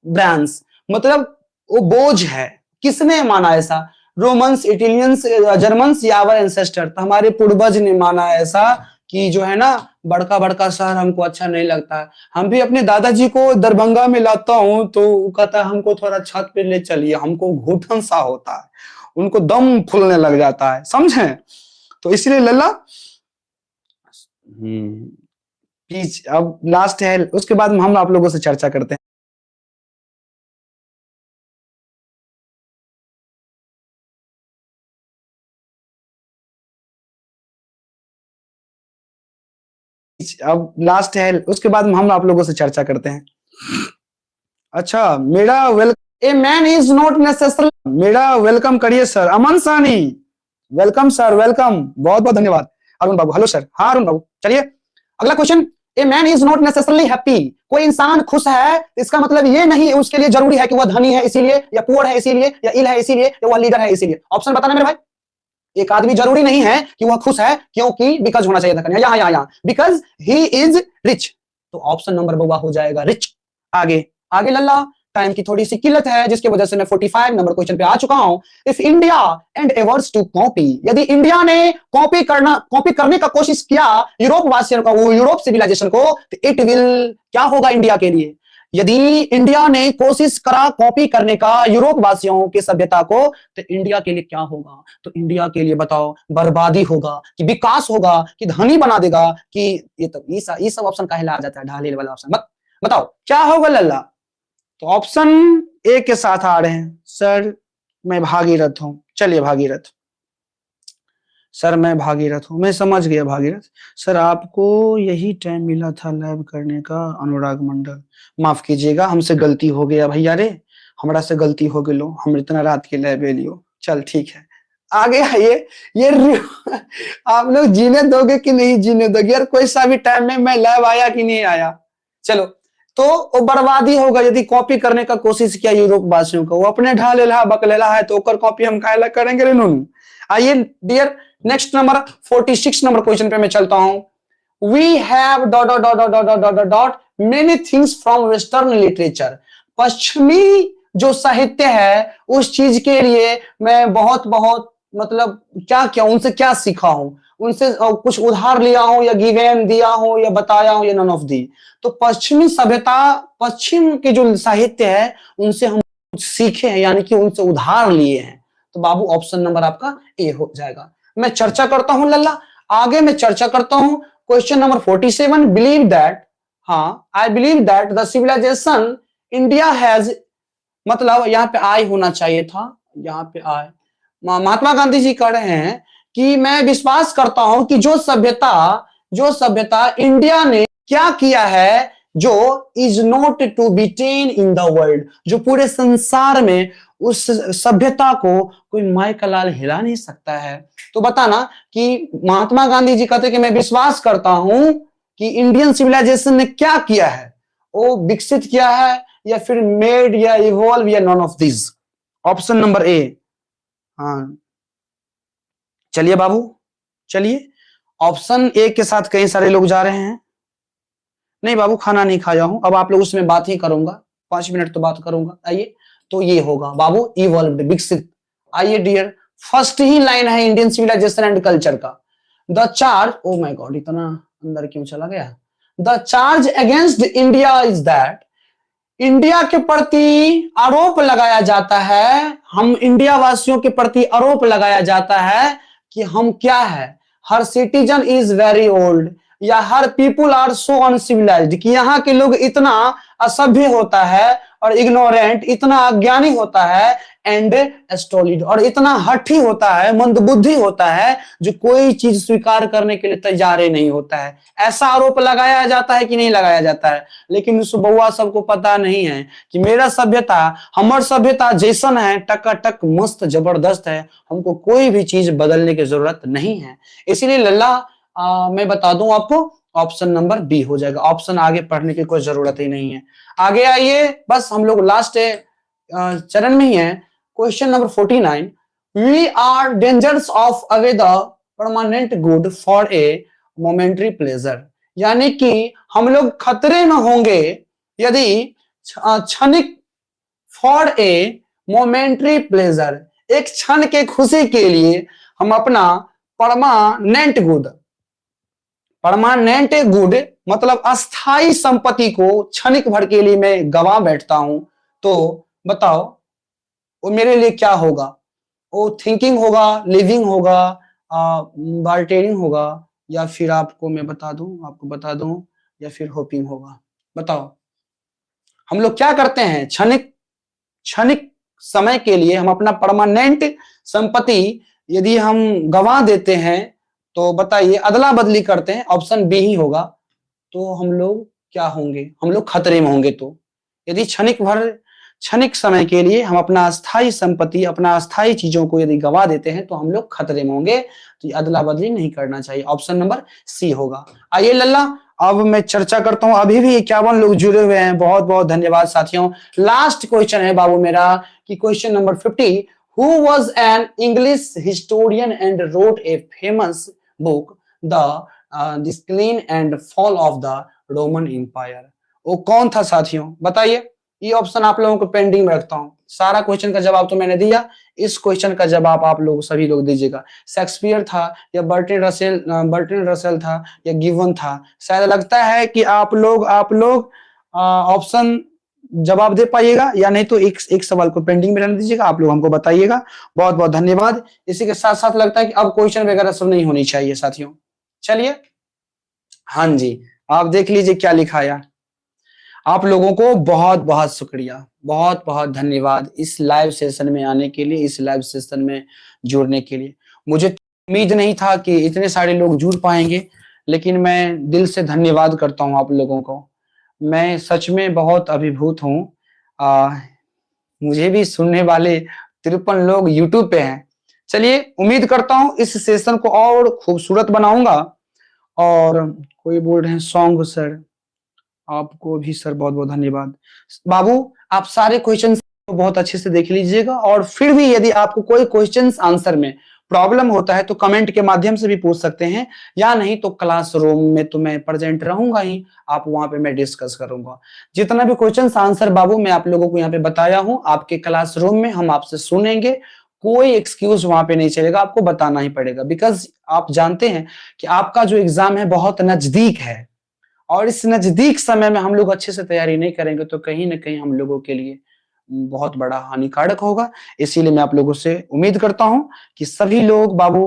ब्रांच, मतलब वो बोझ है। किसने माना ऐसा? रोमन्स, इटालियंस, जर्मन्स या आवर एंसेस्टर? तो हमारे पूर्वज ने माना ऐसा कि जो है ना बड़का बड़का शहर हमको अच्छा नहीं लगता है। हम भी अपने दादाजी को दरभंगा में लाता हूँ तो वो कहता है हमको थोड़ा छत पे ले चलिए, हमको घुटन सा होता है, उनको दम फूलने लग जाता है, समझे? तो इसलिए लल्ला प्लीज अब लास्ट है, उसके बाद हम आप लोगों से चर्चा करते हैं। अब लास्ट है, उसके बाद हम आप लोगों से चर्चा करते हैं। अच्छा, मेरा welcome, a man is not necessary, मेरा वेलकम करिए सर। अमन सानी, वेलकम सर, वेलकम, बहुत बहुत धन्यवाद। अरुण बाबू, हेलो सर। हाँ अरुण बाबू, चलिए अगला question. A man is not necessarily happy, कोई इंसान खुश है इसका मतलब ये नहीं उसके लिए जरूरी है कि वह धनी है इसीलिए, या पुअर है इसीलिए, या इल है इसीलिए, या वह लीडर है इसीलिए। ऑप्शन बताना मेरे भाई। एक आदमी जरूरी नहीं है कि वह खुश है क्योंकि बिकॉज होना चाहिए था, यहाँ यहाँ यहाँ बिकॉज ही इज रिच, तो ऑप्शन नंबर बउआ हो जाएगा रिच। आगे आगे लल्ला, टाइम की थोड़ी सी किल्लत है जिसकी वजह से मैं 45 नंबर क्वेश्चन पे आ चुका हूं। If India endeavours to copy, यदि इंडिया ने कॉपी करने का कोशिश किया यूरोप वासियों का, वो यूरोप सिविलाइजेशन को, तो इट विल क्या होगा इंडिया के लिए? यदि इंडिया ने कोशिश करा कॉपी करने का यूरोप वासियों की सभ्यता को, तो इंडिया के लिए क्या होगा? तो इंडिया के लिए बताओ बर्बादी होगा कि विकास होगा कि धनी बना देगा कि ये सब ऑप्शन काहे ला आ जाता है, ढाले वाला ऑप्शन बताओ क्या होगा लल्ला? तो ऑप्शन ए के साथ आ रहे हैं सर, मैं भागीरथ हूं। चलिए भागीरथ सर, मैं भागीरथ हूं, मैं समझ गया भागीरथ सर, आपको यही टाइम मिला था लैब करने का। अनुराग मंडल, माफ कीजिएगा हमसे गलती हो गया भैया रे, हमरा से गलती हो गई, लो हम इतना रात के लैब लियो। चल ठीक है, आगे आइए। ये आप लोग जीने दोगे कि नहीं जीने दोगे यार? कोई सा भी टाइम में मैं लैब आया कि नहीं आया? चलो, तो वो बर्बादी होगा यदि कॉपी करने का कोशिश किया यूरोप वासियों को, वो अपने ढालेला बकलेला है तो ओकर कॉपी हम काहे ला करेंगे रे नूनू। आइए dear, next number 46 number question पे मैं चलता हूं। We have dot dot dot dot dot dot dot many things from western literature, पश्चिमी जो साहित्य है उस चीज के लिए मैं बहुत बहुत मतलब क्या क्या उनसे क्या सीखा हूं, उनसे कुछ उधार लिया हूं या गिवेन दिया हूं या बताया हूं या नन ऑफ दी। तो पश्चिमी सभ्यता, पश्चिम के जो साहित्य है उनसे हम कुछ सीखे हैं, यानी कि उनसे उधार लिए हैं। तो बाबू ऑप्शन नंबर आपका ए हो जाएगा। मैं चर्चा करता हूं लल्ला, आगे मैं चर्चा करता हूं क्वेश्चन नंबर 47। बिलीव दैट, हाँ I believe that the civilization India has, मतलब यहाँ पे आई होना चाहिए था, यहाँ पे आई। महात्मा गांधी जी कह रहे हैं कि मैं विश्वास करता हूं कि जो सभ्यता इंडिया ने क्या किया है, जो is not to beaten in the world, जो पूरे संसार में उस सभ्यता को कोई माय का लाल हिला नहीं सकता है। तो बताना कि महात्मा गांधी जी कहते कि मैं विश्वास करता हूं कि इंडियन सिविलाइजेशन ने क्या किया है, वो विकसित किया है या फिर मेड या इवॉल्व या none of this. Option number A. हाँ चलिए बाबू, चलिए ऑप्शन ए के साथ कई सारे लोग जा रहे हैं। नहीं बाबू, खाना नहीं खाया हूं, अब आप लोग उसमें बात ही करूंगा, 5 मिनट तो बात करूंगा। आइए, तो ये होगा बाबू इवॉल्व्ड, विकसित। आइए डियर, फर्स्ट ही लाइन है इंडियन सिविलाइजेशन एंड कल्चर का। The charge, oh my God इतना अंदर क्यों चला गया? The charge against India is that, India के प्रति आरोप लगाया जाता है, हम इंडिया वासियों के प्रति आरोप लगाया जाता है कि हम क्या है, हर सिटीजन इज वेरी ओल्ड, या हर पीपुल आर सो अनसिविलाइज्ड, कि यहाँ के लोग इतना असभ्य होता है और इग्नोरेंट, इतना अज्ञानी होता है, एंड स्टोलिड, और इतना हठी होता है, मंदबुद्धि होता है, जो कोई चीज स्वीकार करने के लिए तैयार ही नहीं होता है। ऐसा आरोप लगाया जाता है कि नहीं लगाया जाता है? लेकिन उस बउआ सबको पता नहीं है कि मेरा सभ्यता, हमार सभ्यता जैसन है, टकाटक मस्त जबरदस्त है, हमको कोई भी चीज बदलने की जरूरत नहीं है। इसीलिए लल्ला मैं बता दूं आपको, ऑप्शन नंबर बी हो जाएगा। ऑप्शन आगे पढ़ने की कोई जरूरत ही नहीं है। आगे आइए, बस हम लोग लास्ट चरण में ही है। Question number 49। We are dangers of away the permanent good for a momentary pleasure, यानी कि हम लोग खतरे में होंगे यदि क्षणिक, फॉर ए मोमेंट्री प्लेजर, एक क्षण के खुशी के लिए हम अपना परमानेंट गुड, परमानेंट गुड मतलब अस्थाई संपत्ति को क्षणिक भर के लिए मैं गवा बैठता हूं, तो बताओ वो मेरे लिए क्या होगा? वो थिंकिंग होगा, लिविंग होगा, बार्टेरिंग होगा, या फिर आपको मैं आपको बता दूं, या फिर होपिंग होगा? बताओ। हम लोग क्या करते हैं? क्षणिक क्षणिक समय के लिए हम अपना परमानेंट संपत्ति यदि हम गंवा देते हैं, तो बताइए, अदला बदली करते हैं, ऑप्शन बी ही होगा, तो हम लोग क्या होंगे? हम लोग खतरे में होंगे। तो यदि क्षणिक समय के लिए हम अपना अस्थाई संपत्ति, अपना अस्थाई चीजों को यदि गंवा देते हैं, तो हम लोग खतरे में होंगे। तो ये अदला बदली नहीं करना चाहिए, ऑप्शन नंबर सी होगा। आइए लल्ला, अब मैं चर्चा करता हूं। अभी भी 51 लोग जुड़े हुए हैं, बहुत बहुत धन्यवाद साथियों। लास्ट क्वेश्चन है बाबू मेरा कि question number 50, who was an English historian and wrote a famous book the decline and fall of the Roman empire? वो कौन था साथियों, बताइए। ये ऑप्शन आप लोगों को पेंडिंग में रखता हूं। सारा क्वेश्चन का जवाब तो मैंने दिया, इस क्वेश्चन का जवाब आप लोग सभी लोग दीजिएगा। शेक्सपियर था या बर्टन रसेल था या गिवन था? शायद लगता है कि आप लोग ऑप्शन जवाब दे पाइएगा, या नहीं तो एक सवाल को पेंडिंग में रहने दीजिएगा, आप लोग हमको बताइएगा। बहुत बहुत धन्यवाद। इसी के साथ साथ लगता है कि अब क्वेश्चन वगैरह सब नहीं होनी चाहिए साथियों। चलिए, हाँ जी, आप देख लीजिए क्या लिखा है। आप लोगों को बहुत बहुत शुक्रिया, बहुत बहुत धन्यवाद इस लाइव सेशन में आने के लिए, इस लाइव सेशन में जुड़ने के लिए। मुझे उम्मीद नहीं था कि इतने सारे लोग जुड़ पाएंगे, लेकिन मैं दिल से धन्यवाद करता हूं आप लोगों को। मैं सच में बहुत अभिभूत हूं। मुझे भी सुनने वाले 53 लोग यूट्यूब पे हैं। चलिए, उम्मीद करता हूं इस सेशन को और खूबसूरत बनाऊंगा। और कोई बोल रहे हैं सॉन्ग सर, आपको भी सर बहुत बहुत धन्यवाद। बाबू, आप सारे क्वेश्चंस को बहुत अच्छे से देख लीजिएगा, और फिर भी यदि आपको कोई क्वेश्चंस आंसर में प्रॉब्लम होता है तो कमेंट के माध्यम से भी पूछ सकते हैं, या नहीं तो क्लासरूम में तो मैं प्रेजेंट रहूंगा ही, आप वहां पे मैं डिस्कस करूंगा। जितना भी क्वेश्चंस आंसर बाबू मैं आप लोगों को यहाँ पे बताया हूं, आपके क्लासरूम में हम आपसे सुनेंगे। कोई एक्सक्यूज वहां पे नहीं चलेगा, आपको बताना ही पड़ेगा, बिकॉज आप जानते हैं कि आपका जो एग्जाम है बहुत नजदीक है, और इस नजदीक समय में हम लोग अच्छे से तैयारी नहीं करेंगे तो कहीं ना कहीं हम लोगों के लिए बहुत बड़ा हानिकारक होगा। इसीलिए मैं आप लोगों से उम्मीद करता हूं कि सभी लोग बाबू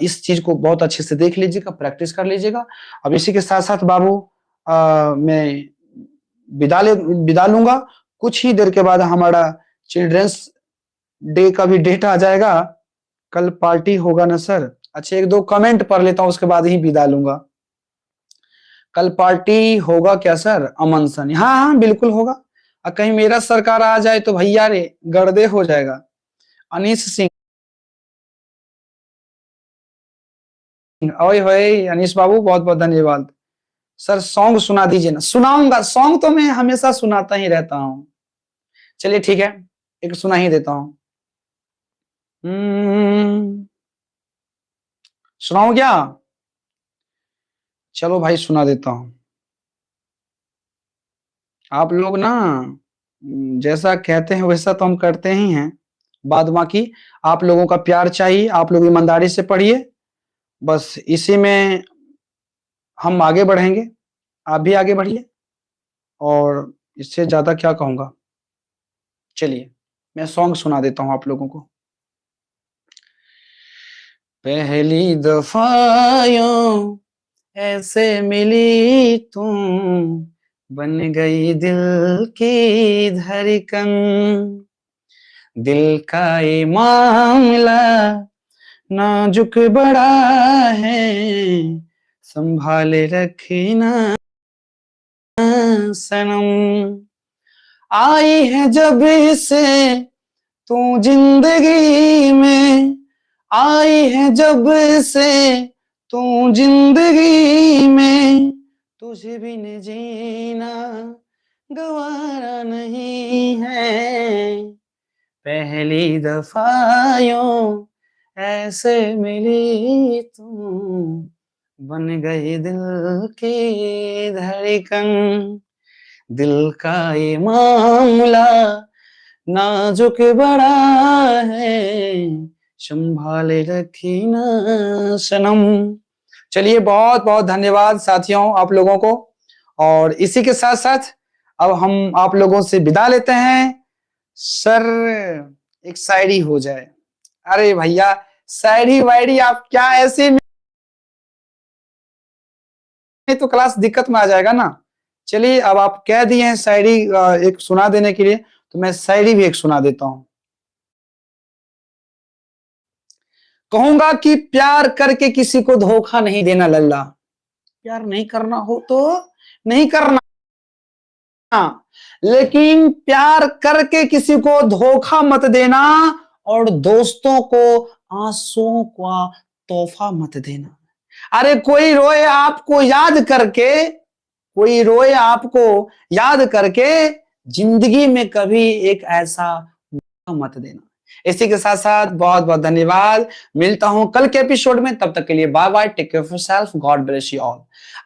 इस चीज को बहुत अच्छे से देख लीजिएगा, प्रैक्टिस कर लीजिएगा। अब इसी के साथ साथ बाबू मैं विदा लूंगा। कुछ ही देर के बाद हमारा चिल्ड्रंस डे का भी डेट आ जाएगा। कल पार्टी होगा ना सर? अच्छा, एक दो कमेंट पढ़ लेता हूं, उसके बाद ही विदा लूंगा। कल पार्टी होगा क्या सर? अमन सनी, हाँ हाँ बिल्कुल होगा। कहीं मेरा सरकार आ जाए तो भैया रे गर्दे हो जाएगा। अनीश सिंह, ओए होए अनीश बाबू, बहुत बहुत धन्यवाद। सर सॉन्ग सुना दीजिए ना। सुनाऊंगा, सॉन्ग तो मैं हमेशा सुनाता ही रहता हूँ। चलिए ठीक है, एक सुना ही देता हूँ। सुनाऊं क्या? चलो भाई सुना देता हूँ। आप लोग ना जैसा कहते हैं वैसा तो हम करते ही हैं। बाद बाकी आप लोगों का प्यार चाहिए, आप लोग ईमानदारी से पढ़िए, बस इसी में हम आगे बढ़ेंगे। आप भी आगे बढ़िए, और इससे ज्यादा क्या कहूंगा। चलिए, मैं सॉन्ग सुना देता हूं आप लोगों को। पहली दफा यूं ऐसे मिली तुम, बन गई दिल की धड़कन, दिल का ये मामला नाजुक बड़ा है, संभाले रखना सनम। आई है जब से तू जिंदगी में, आई है जब से तू जिंदगी में, तुझे बिन जीना गवारा नहीं है। पहली दफा यूं ऐसे मिली तुम, बन गई दिल की धड़कन, दिल का ये मामला नाजुक बड़ा है, संभाले रखी ना सनम। चलिए बहुत बहुत धन्यवाद साथियों आप लोगों को। और इसी के साथ साथ अब हम आप लोगों से विदा लेते हैं। सर एक शायरी हो जाए। अरे भैया शायरी वायरी आप क्या ऐसे में तो क्लास दिक्कत में आ जाएगा ना। चलिए अब आप कह दिए हैं शायरी एक सुना देने के लिए, तो मैं शायरी भी एक सुना देता हूं। कहूंगा कि प्यार करके किसी को धोखा नहीं देना लल्ला। प्यार नहीं करना हो तो नहीं करना, लेकिन प्यार करके किसी को धोखा मत देना और दोस्तों को आंसुओं का तोहफा मत देना। अरे कोई रोए आपको याद करके, कोई रोए आपको याद करके, जिंदगी में कभी एक ऐसा मौका मत देना। इसी के साथ साथ बहुत बहुत धन्यवाद। मिलता हूं कल के एपिसोड में, तब तक के लिए bye bye, take care of yourself, God bless you all.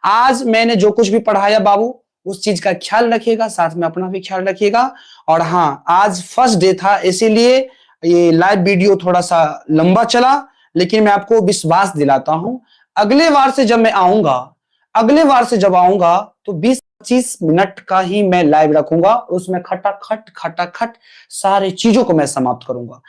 आज मैंने जो कुछ भी पढ़ाया बाबू उस चीज का ख्याल रखिएगा, साथ में अपना भी ख्याल रखिएगा। और हाँ आज फर्स्ट डे था इसीलिए ये लाइव वीडियो थोड़ा सा लंबा चला, लेकिन मैं आपको विश्वास दिलाता हूं अगले बार से जब मैं आऊंगा, अगले बार से जब आऊंगा तो 20-25 मिनट का ही मैं लाइव रखूंगा। उसमें खटाखट सारे चीजों को मैं समाप्त करूंगा।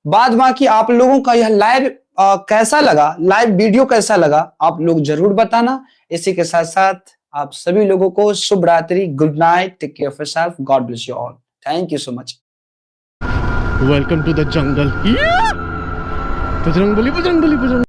बाद बाकी आप लोगों का यह लाइव कैसा लगा, लाइव वीडियो कैसा लगा, आप लोग जरूर बताना। इसी के साथ साथ आप सभी लोगों को शुभ रात्रि, good night, take care of yourself, God bless you all, thank you so much. Welcome to the jungle. Bajrangbali Bajrangbali Bajrang